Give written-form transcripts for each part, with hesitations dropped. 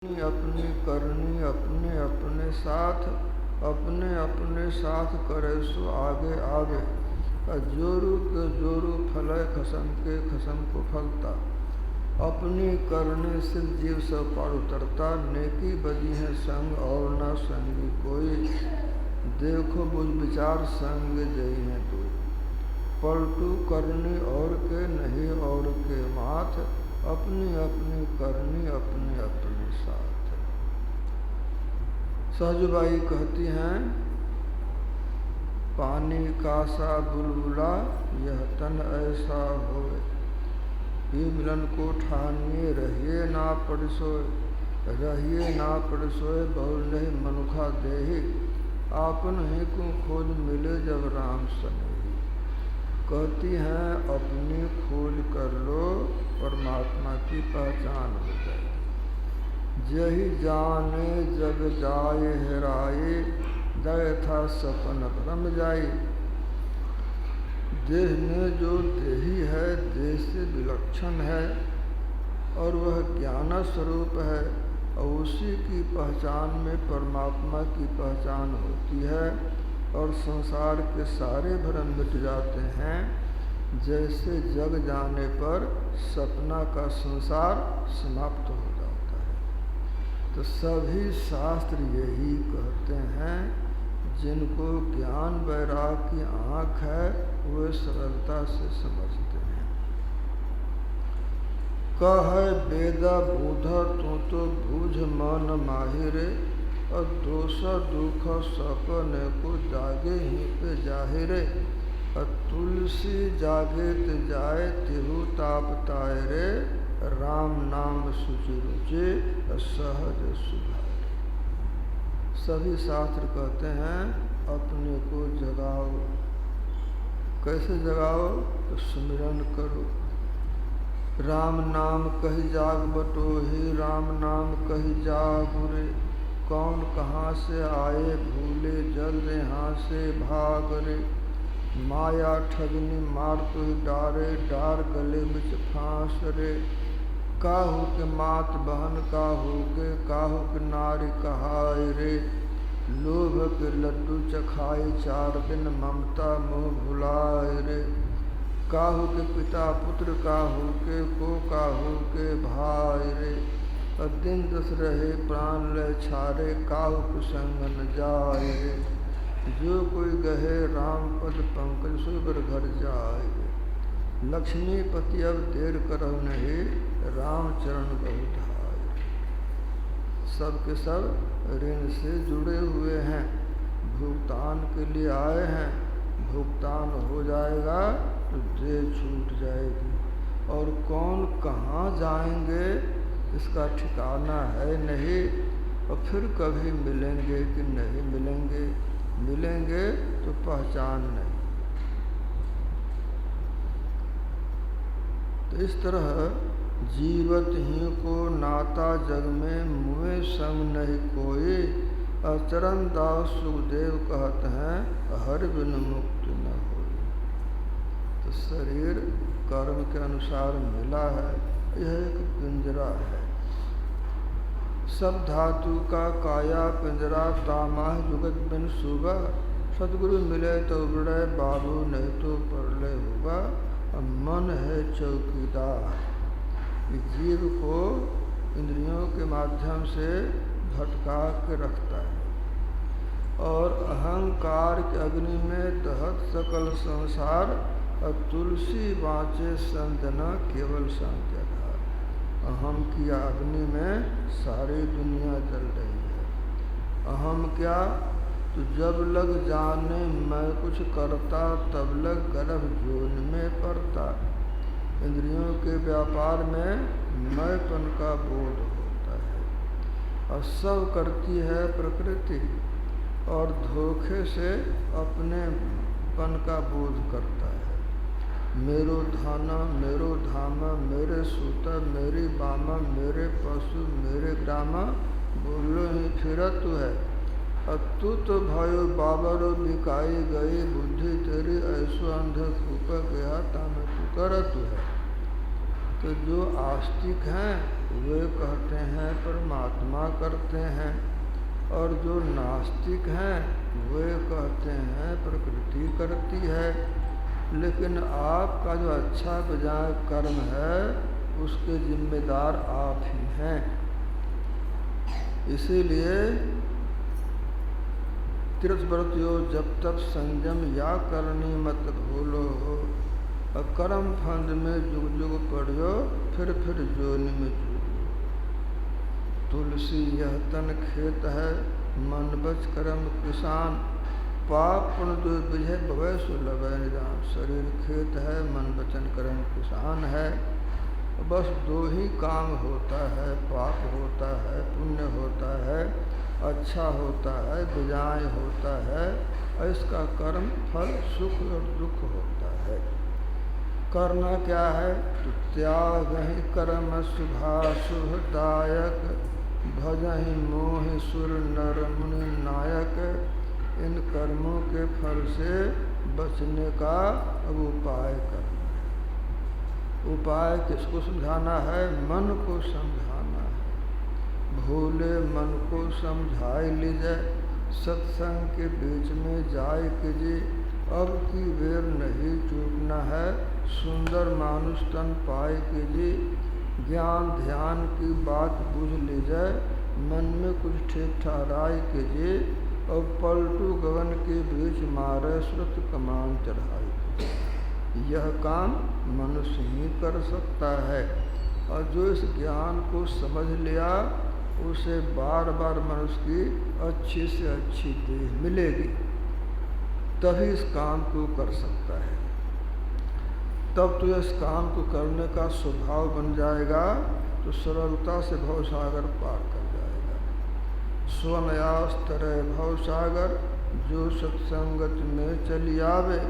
अपनी करनी अपने अपने साथ करे सो आगे आगे। जोरू के जोरू फलय खसम के खसम को फलता। अपनी करने से जीव सब पार उतरता। नेकी बदी है संग और न संगी कोई। देखो बुझ विचार संग जई है तू। पलटू करनी और के नहीं और के माथ। अपनी अपनी करनी अपने साथ। सहजबाई कहती हैं, पानी का सा बुलबुला यह तन ऐसा होए। ये मिलन को ठानिए रहिए ना पड़सोए। रहिए ना पड़सोए बहुल नहीं मनुखा देही। आपन ही को खोज मिले जब राम सनेही। कहती हैं, अपनी खोज कर लो परमात्मा की पहचान हो जाए। जही जाने जग जाए हेराए। दय था सपन भ्रम जाए। देह में जो देही है देह से विलक्षण है और वह ज्ञान स्वरूप है। और उसी की पहचान में परमात्मा की पहचान होती है और संसार के सारे भ्रम मिट जाते हैं। जैसे जग जाने पर सपना का संसार समाप्त हो जाता है। तो सभी शास्त्र यही कहते हैं, जिनको ज्ञान वैराग की आँख है वे सरलता से समझते हैं। कह बेदा बूढ़ तो बूझ मन माहिरे। और दोसर दुख सपने को जागे ही पे जाहिरे। और तुलसी जागे ते जाए तिहु ताप ताए रे। राम नाम सुचि रुचि सहज सुधारे। सभी शास्त्र कहते हैं, अपने को जगाओ। कैसे जगाओ? तो सुमिरन करो। राम नाम कही जाग बटोही। राम नाम कही जाग रे। कौन कहाँ से आए भूले जल्द यहाँ से भाग रे। माया ठगनी मार तो ही डारे। डार गले बिच फांस रे। काहू के मात बहन काहू के नारी कहाय रे। लोभ के लड्डू चखाई 4 दिन ममता मोह भुलाए रे। काहू के पिता पुत्र काहू के भाई रे। दिन दस रहे प्राण ले छारे। काहू कुसंग न जाए रे। जो कोई गहे राम पद पंकज सुबर घर जाए। लक्ष्मीपति अब देर करहु नहीं। राम चरण बहु धाय। सब के सब ऋण से जुड़े हुए हैं, भुगतान के लिए आए हैं। भुगतान हो जाएगा तो देह छूट जाएगी। और कौन कहाँ जाएंगे इसका ठिकाना है नहीं। और फिर कभी मिलेंगे कि नहीं मिलेंगे। मिलेंगे तो पहचान नहीं। तो इस तरह जीवत ही को नाता जग में मुए संग नहीं कोई। अचरण दास सुखदेव कहते हैं, हर बिन मुक्त न हो। तो शरीर कर्म के अनुसार मिला है। यह एक पिंजरा है। सब धातु का काया पिंजरा। तामाह जुगत बिन सुगा। सतगुरु मिले तो उबड़े बाबू नहीं तो परले होगा। मन है चौकीदार। जीव को इंद्रियों के माध्यम से भटका के रखता है और अहंकार की अग्नि में दहत सकल संसार। और तुलसी बाँचे संत न केवल संत्याधार। अहम की अग्नि में सारी दुनिया जल रही है। अहम क्या? तो जब लग जाने मैं कुछ करता तब लग गर्भ जोन में पड़ता। इंद्रियों के व्यापार में मैंपन का बोध होता है। और सब करती है प्रकृति और धोखे से अपने पन का बोध करता है। मेरो धाना मेरो धामा मेरे सूता मेरी बामा मेरे पशु मेरे ग्रामा। बोलो ही फिरत है। अब तू तो भयो बाबरो बिकाई गई। बुद्धि तेरी ऐसो अंध फूक गया तामे तू करत है। तो जो आस्तिक हैं वे कहते हैं परमात्मा करते हैं, और जो नास्तिक हैं वे कहते हैं प्रकृति करती है। लेकिन आपका जो अच्छा बेजाय कर्म है उसके जिम्मेदार आप ही हैं। इसीलिए तीर्थव्रतियों, जब तक संयम या करनी मत भूलो हो, कर्म फंद में जुग जुग पड़ियो, फिर जोनि में जुगो। तुलसी यह तन खेत है, मन बच कर्म किसान, पाप पुण्य जो विजय भवै सुलभ निदान। शरीर खेत है, मन वचन कर्म किसान है। बस दो ही काम होता है, पाप होता है, पुण्य होता है, अच्छा होता है, विजय होता है। इसका कर्म फल सुख और दुख होता है। करना क्या है? तो त्याग ही कर्म शुभाशुभदायक, भजहि मोह सुर नर मुनि नायक। इन कर्मों के फल से बचने का अब उपाय करना है। उपाय किसको समझाना है? मन को समझाना है। भोले मन को समझाए लीजिए, सत्संग के बीच में जाए कीजिए। अब की बेर नहीं चूकना है, सुंदर मानुष तन पाए कीजिए। ज्ञान ध्यान की बात बुझ लीजिए, मन में कुछ ठीक ठहराए कीजिए। और पलटू गगन के बीच मारे श्रुत कमान चढ़ाई कीजिए। यह काम मनुष्य ही कर सकता है। और जो इस ज्ञान को समझ लिया, उसे बार बार मनुष्य की अच्छी से अच्छी देह मिलेगी, तभी इस काम को कर सकता है। तब तो इस काम को करने का स्वभाव बन जाएगा, तो सरलता से भवसागर पार कर जाएगा। स्वनयास तरह भवसागर, जो सत्संगत में चली आवे।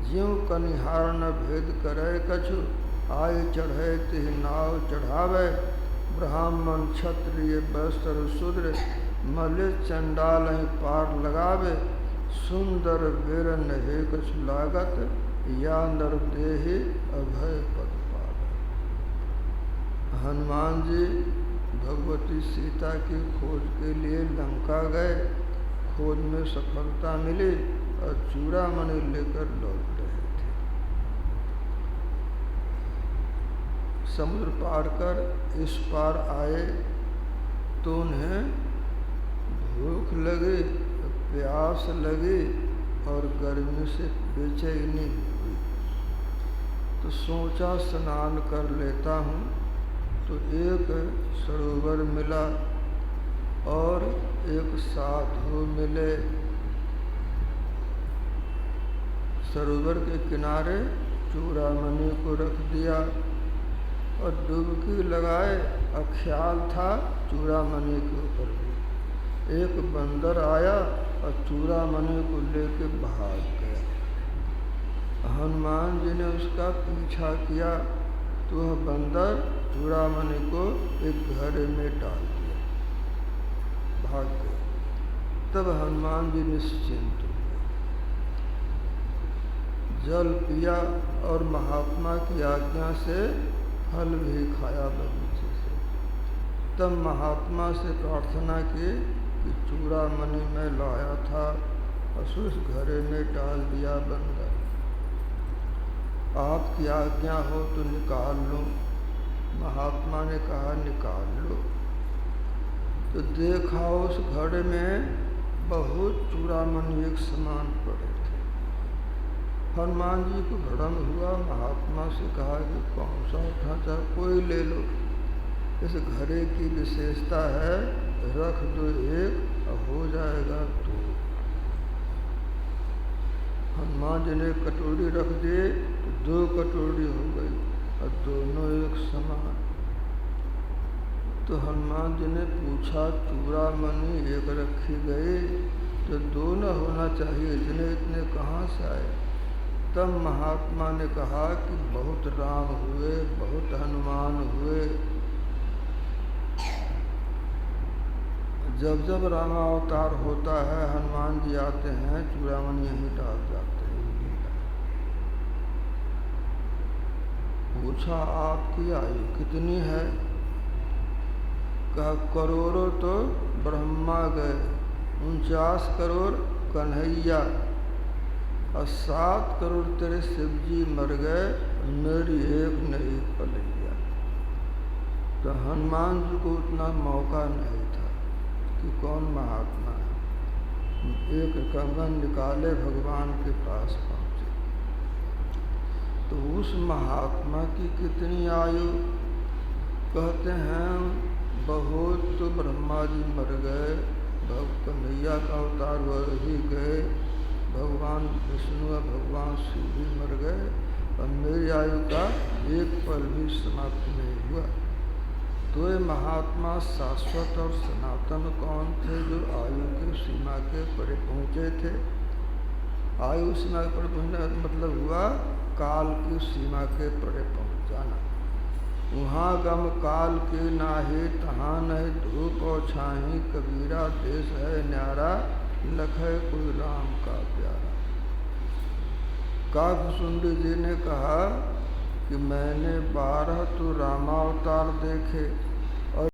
ज्यों कनिहार न भेद करे कछु, आय चढ़े तिह नाव चढ़ावे। ब्राह्मण क्षत्रिय वैश्य शूद्र, मलिन चंडाल पार लगावे। सुंदर वीर नहे कछु लागत, या नर देहि अभय पद पावे। हनुमान जी भगवती सीता की खोज के लिए लंका गए। खोज में सफलता मिली और चूड़ामणि लेकर लौट रहे थे। समुद्र पार कर इस पार आए तो उन्हें भूख लगी, प्यास लगी और गर्मी से बेचैनी हुई। तो सोचा स्नान कर लेता हूँ। तो एक सरोवर मिला और एक साधु मिले। सरोवर के किनारे चूड़ामणि को रख दिया और डुबकी लगाए। ख्याल था चूड़ामणि के ऊपर भी। एक बंदर आया और चूड़ामणि को लेके भाग गया। हनुमान जी ने उसका पीछा किया तो वह बंदर चूड़ामणि को एक घड़े में डाल दिया, भाग गया। तब हनुमान जी निश्चिंत हुए, जल पिया और महात्मा की आज्ञा से फल भी खाया बगीचे से। तब महात्मा से प्रार्थना की कि चूड़ामणि में लाया था और उस घड़े में डाल दिया बंदर, आपकी आज्ञा हो तो निकाल लो। महात्मा ने कहा निकाल लो। तो देखा उस घड़े में बहुत चूड़ामणि एक समान पड़े थे। हनुमान जी को भ्रम हुआ। महात्मा से कहा कि कौन सा ढांचा, कोई ले लो, इस घड़े की विशेषता है, रख दो एक और हो जाएगा दो। हनुमान जी ने कटोरी रख दी तो 2 कटोरी हो गई और दोनों एक समान। तो हनुमान जी ने पूछा चूड़ामणि एक रखी गई तो 2 न होना चाहिए, इतने इतने कहाँ से आए? तब महात्मा ने कहा कि बहुत राम हुए, बहुत हनुमान हुए। जब जब रामावतार होता है, हनुमान जी आते हैं, चूड़ामणि यहीं डाल जाते हैं। पूछा आपकी आयु कितनी है? कहा करोड़ों तो ब्रह्मा गए, 49 करोड़ कन्हैया और 7 करोड़ तेरे शिव जी मर गए, मेरी एक नहीं पलैया। तो हनुमान जी को उतना मौका नहीं था कि कौन महात्मा है। एक कंगन निकाले भगवान के पास पहुँचे। तो उस महात्मा की कितनी आयु? कहते हैं बहुत तो ब्रह्मा जी मर गए, कन्हैया का अवतार वह भी गए, भगवान विष्णु और भगवान शिव भी मर गए, और मेरी आयु का एक पल भी समाप्त नहीं हुआ। तो ये महात्मा शाश्वत और सनातन कौन थे? जो आयु की सीमा के परे पहुँचे थे। आयु सीमा के परे पहुँचने का मतलब हुआ काल की सीमा के परे पहुँच जाना। वहाँ गम काल के नाहे, तहाँ नहीं धूप और छाही, कबीरा देश है न्यारा, लखै कोई राम का प्यारा। काकभुसुंडी जी ने कहा कि मैंने 12 तो रामावतार देखे,